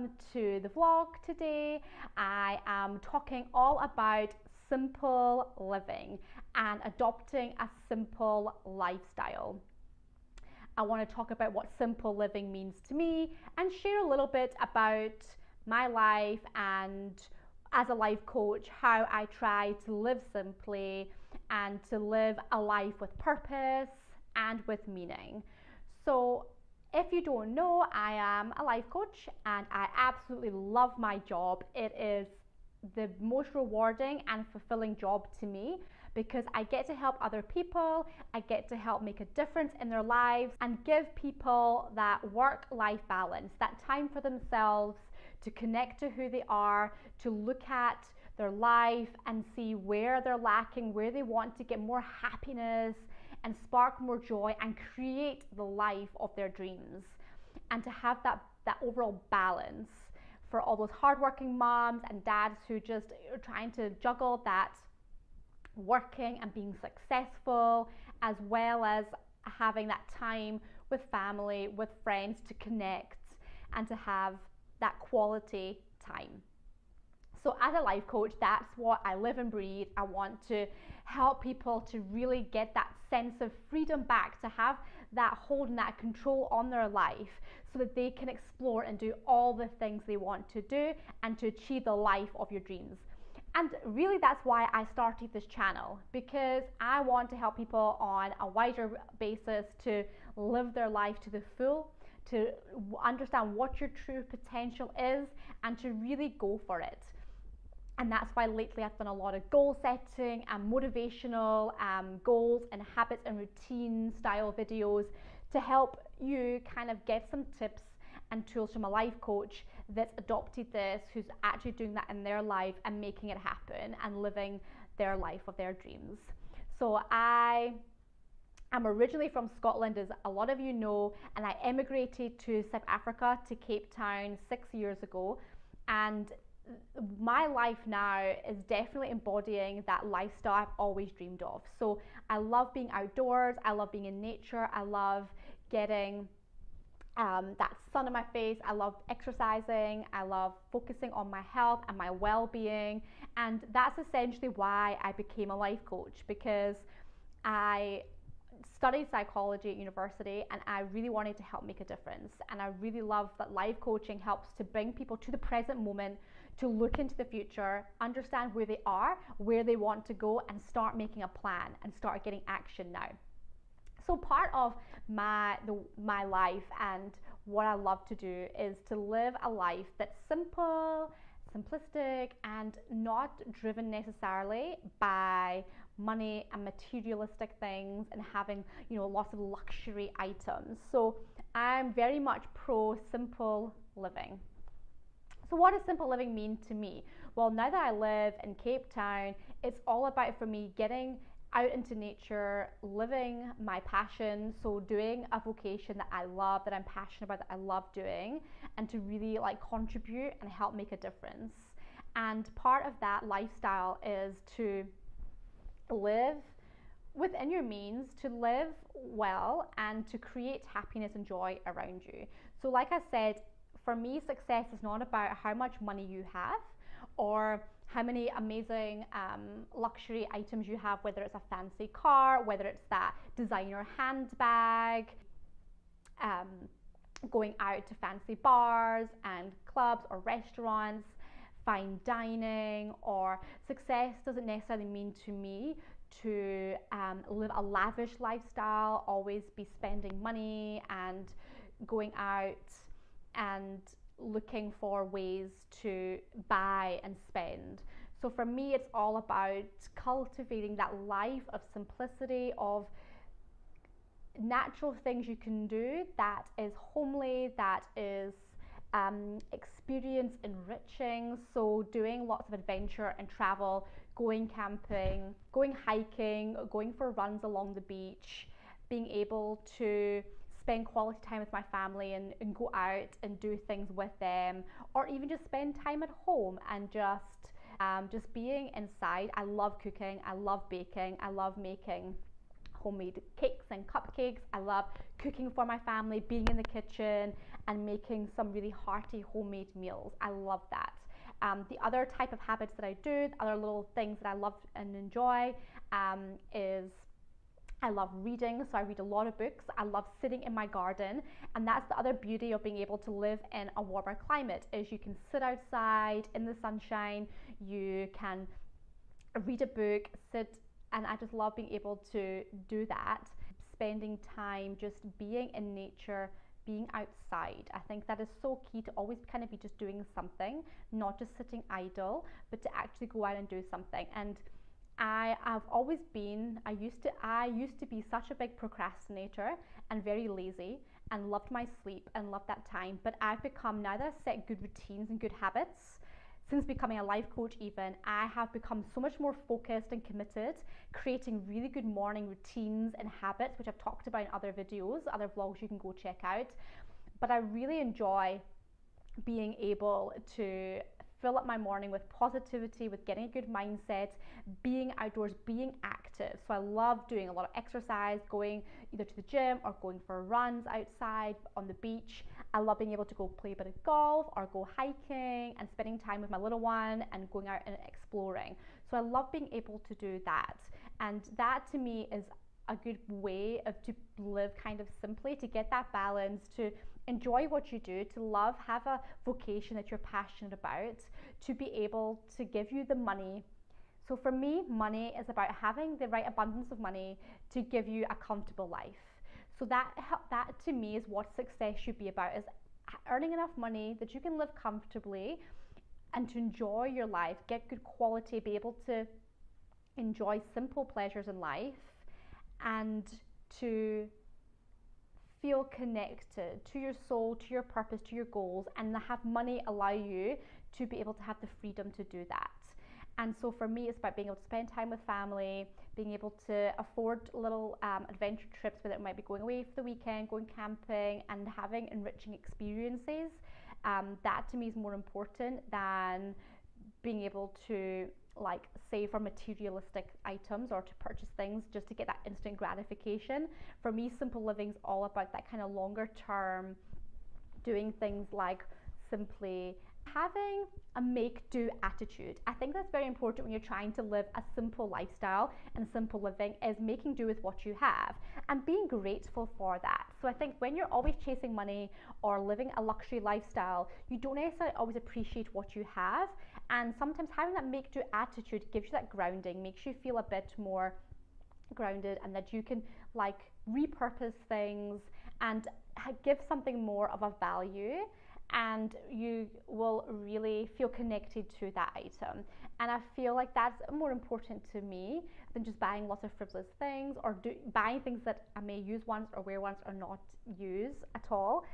welcome to the vlog today. I am talking all about simple living and adopting a simple lifestyle. I want to talk about what simple living means to me and share a little bit about my life and as a life coach, how I try to live simply and to live a life with purpose and with meaning. So if you don't know, I am a life coach and I absolutely love my job. It is the most rewarding and fulfilling job to me because I get to help other people, I get to help make a difference in their lives and give people that work-life balance, that time for themselves to connect to who they are, to look at their life and see where they're lacking, where they want to get more happiness and spark more joy and create the life of their dreams, and to have that overall balance for all those hardworking moms and dads who just are trying to juggle that working and being successful, as well as having that time with family, with friends to connect and to have that quality time. So as a life coach, that's what I live and breathe. I want to help people to really get that sense of freedom back, to have that hold and that control on their life so that they can explore and do all the things they want to do and to achieve the life of your dreams. And really that's why I started this channel, because I want to help people on a wider basis to live their life to the full, to understand what your true potential is and to really go for it. And that's why lately I've done a lot of goal setting and motivational goals and habits and routine style videos to help you kind of get some tips and tools from a life coach that's adopted this, who's actually doing that in their life and making it happen and living their life of their dreams. So I'm originally from Scotland, as a lot of you know, and I emigrated to South Africa, to Cape Town 6 years ago. And my life now is definitely embodying that lifestyle I've always dreamed of. So I love being outdoors, I love being in nature, I love getting that sun in my face, I love exercising, I love focusing on my health and my well-being. And that's essentially why I became a life coach, because I studied psychology at university and I really wanted to help make a difference. And I really love that life coaching helps to bring people to the present moment, to look into the future, understand where they are, where they want to go, and start making a plan and start getting action now. So part of my life and what I love to do is to live a life that's simple, simplistic, and not driven necessarily by money and materialistic things and having, lots of luxury items. So I'm very much pro simple living. So what does simple living mean to me? Well, now that I live in Cape Town, it's all about, for me, getting out into nature, living my passion, so doing a vocation that I love, that I'm passionate about, that I love doing, and to really contribute and help make a difference. And part of that lifestyle is to live within your means, to live well, and to create happiness and joy around you. So like I said, for me, success is not about how much money you have or how many amazing luxury items you have, whether it's a fancy car, whether it's that designer handbag, going out to fancy bars and clubs or restaurants, fine dining. Or success doesn't necessarily mean to me to live a lavish lifestyle, always be spending money and going out and looking for ways to buy and spend. So for me, it's all about cultivating that life of simplicity, of natural things you can do that is homely, that is experience enriching. So doing lots of adventure and travel, going camping, going hiking, going for runs along the beach, being able to spend quality time with my family and go out and do things with them, or even just spend time at home and just being inside. I love cooking, I love baking, I love making homemade cakes and cupcakes. I love cooking for my family, being in the kitchen and making some really hearty homemade meals. I love that. The other type of habits that I do, other little things that I love and enjoy, is I love reading, so I read a lot of books. I love sitting in my garden, and that's the other beauty of being able to live in a warmer climate, is you can sit outside in the sunshine, you can read a book, sit, and I just love being able to do that. Spending time just being in nature, being outside. I think that is so key, to always kind of be just doing something, not just sitting idle, but to actually go out and do something. And I have always been, I used to be such a big procrastinator and very lazy and loved my sleep and loved that time. But I've become, now that I've set good routines and good habits, since becoming a life coach even, I have become so much more focused and committed, creating really good morning routines and habits, which I've talked about in other videos, other vlogs you can go check out. But I really enjoy being able to fill up my morning with positivity, with getting a good mindset, being outdoors, being active. So I love doing a lot of exercise, going either to the gym or going for runs outside on the beach. I love being able to go play a bit of golf or go hiking and spending time with my little one and going out and exploring. So I love being able to do that. And that to me is a good way of to live kind of simply, to get that balance, to enjoy what you do, to love, have a vocation that you're passionate about, to be able to give you the money. So for me, money is about having the right abundance of money to give you a comfortable life. So that to me is what success should be about, is earning enough money that you can live comfortably and to enjoy your life, get good quality, be able to enjoy simple pleasures in life, and to feel connected to your soul, to your purpose, to your goals, and have money allow you to be able to have the freedom to do that. And so for me, it's about being able to spend time with family, being able to afford little adventure trips, whether it might be going away for the weekend, going camping, and having enriching experiences. That to me is more important than being able to like save for materialistic items or to purchase things just to get that instant gratification. For me, simple living is all about that kind of longer term, doing things like simply having a make-do attitude. I think that's very important when you're trying to live a simple lifestyle, and simple living is making do with what you have and being grateful for that. So I think when you're always chasing money or living a luxury lifestyle, you don't necessarily always appreciate what you have, and sometimes having that make-do attitude gives you that grounding, makes you feel a bit more grounded, and that you can like repurpose things and give something more of a value, and you will really feel connected to that item. And I feel like that's more important to me than just buying lots of frivolous things or buying things that I may use once or wear once or not use at all.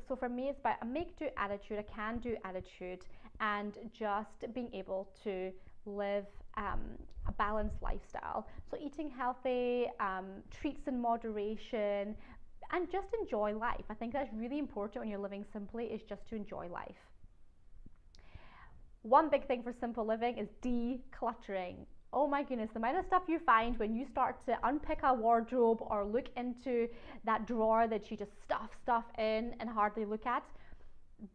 So for me, it's about a make-do attitude, a can-do attitude, and just being able to live a balanced lifestyle. So eating healthy, treats in moderation, and just enjoy life. I think that's really important when you're living simply, is just to enjoy life. One big thing for simple living is decluttering. Oh my goodness, the amount of stuff you find when you start to unpick a wardrobe or look into that drawer that you just stuff stuff in and hardly look at.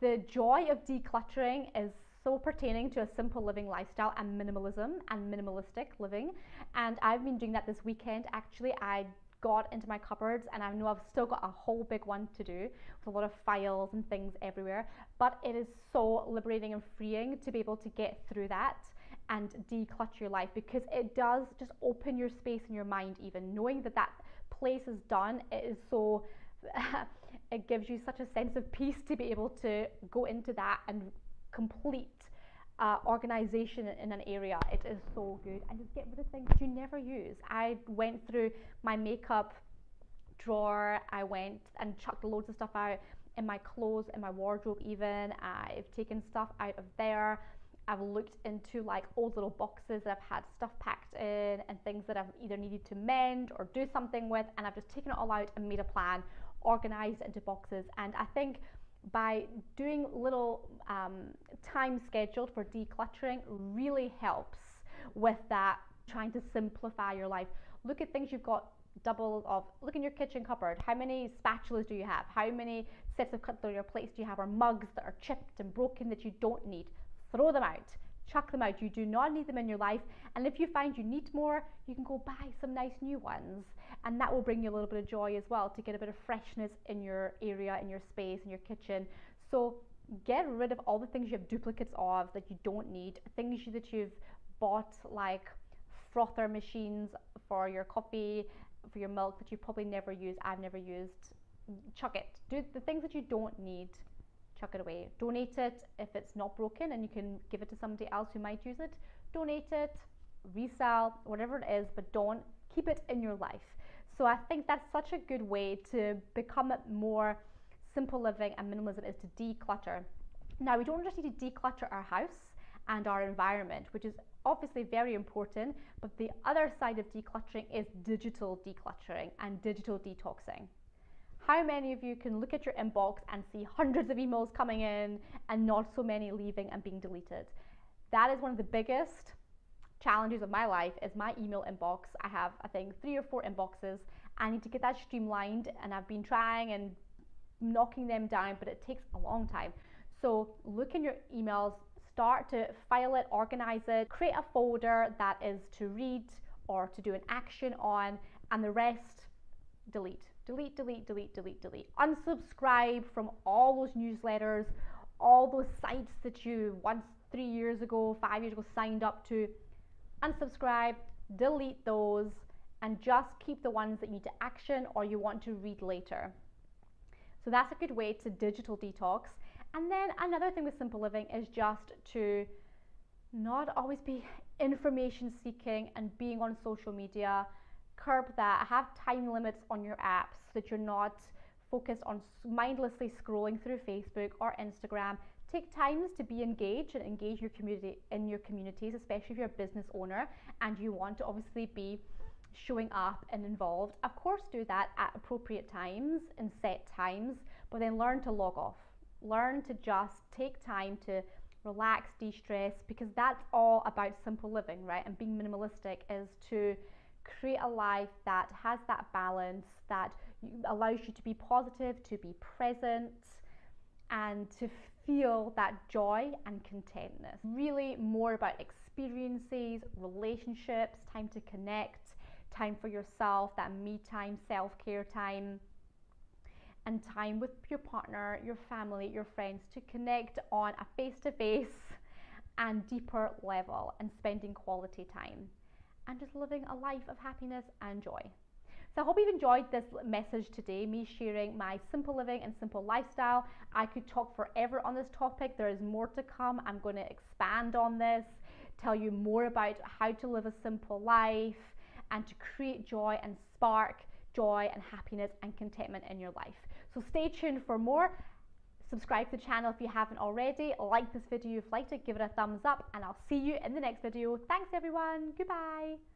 The joy of decluttering is so pertaining to a simple living lifestyle and minimalism and minimalistic living. And I've been doing that this weekend. Actually, I got into my cupboards, and I know I've still got a whole big one to do with a lot of files and things everywhere, but it is so liberating and freeing to be able to get through that and declutter your life, because it does just open your space in your mind. Even knowing that that place is done, it is so it gives you such a sense of peace to be able to go into that and complete organization in an area. It is so good. And just get rid of things you never use. I went through my makeup drawer, I went and chucked loads of stuff out in my clothes, in my wardrobe even. I've taken stuff out of there. I've looked into like old little boxes that I've had stuff packed in and things that I've either needed to mend or do something with, and I've just taken it all out and made a plan, organized it into boxes. And I think by doing little time scheduled for decluttering really helps with that, trying to simplify your life. Look at things you've got double of, look in your kitchen cupboard. How many spatulas do you have? How many sets of cutlery or plates do you have, or mugs that are chipped and broken that you don't need? Throw them out. Chuck them out. You do not need them in your life. And if you find you need more, you can go buy some nice new ones. And that will bring you a little bit of joy as well, to get a bit of freshness in your area, in your space, in your kitchen. So get rid of all the things you have duplicates of that you don't need, things that you've bought, like frother machines for your coffee, for your milk, that you probably never use. I've never used. Chuck it. Do the things that you don't need, chuck it away. Donate it if it's not broken and you can give it to somebody else who might use it. Donate it, resell, whatever it is, but don't keep it in your life. So I think that's such a good way to become more simple living and minimalism, is to declutter. Now, we don't just need to declutter our house and our environment, which is obviously very important, but the other side of decluttering is digital decluttering and digital detoxing. How many of you can look at your inbox and see hundreds of emails coming in and not so many leaving and being deleted? That is one of the biggest challenges of my life, is my email inbox. I have, I think, 3 or 4 inboxes. I need to get that streamlined, and I've been trying and knocking them down, but it takes a long time. So look in your emails, start to file it, organize it, create a folder that is to read or to do an action on, and the rest delete. Delete, delete, delete, delete, delete. Unsubscribe from all those newsletters, all those sites that you once 3 years ago, 5 years ago signed up to. Unsubscribe, delete those, and just keep the ones that you need to action or you want to read later. So that's a good way to digital detox. And then another thing with simple living is just to not always be information seeking and being on social media. Curb that. Have time limits on your apps so that you're not focused on mindlessly scrolling through Facebook or Instagram. Take times to be engaged and engage your community in your communities, especially if you're a business owner and you want to obviously be showing up and involved. Of course, do that at appropriate times and set times, but then learn to log off. Learn to just take time to relax, de-stress, because that's all about simple living, right? And being minimalistic is to create a life that has that balance, that allows you to be positive, to be present, and to feel that joy and contentness. Really more about experiences, relationships, time to connect, time for yourself, that me time, self-care time, and time with your partner, your family, your friends, to connect on a face-to-face and deeper level, and spending quality time and just living a life of happiness and joy. So I hope you've enjoyed this message today, me sharing my simple living and simple lifestyle. I could talk forever on this topic. There is more to come. I'm going to expand on this, tell you more about how to live a simple life and to create joy and spark joy and happiness and contentment in your life. So stay tuned for more. Subscribe to the channel if you haven't already. Like this video if you liked it, give it a thumbs up, and I'll see you in the next video. Thanks everyone. Goodbye.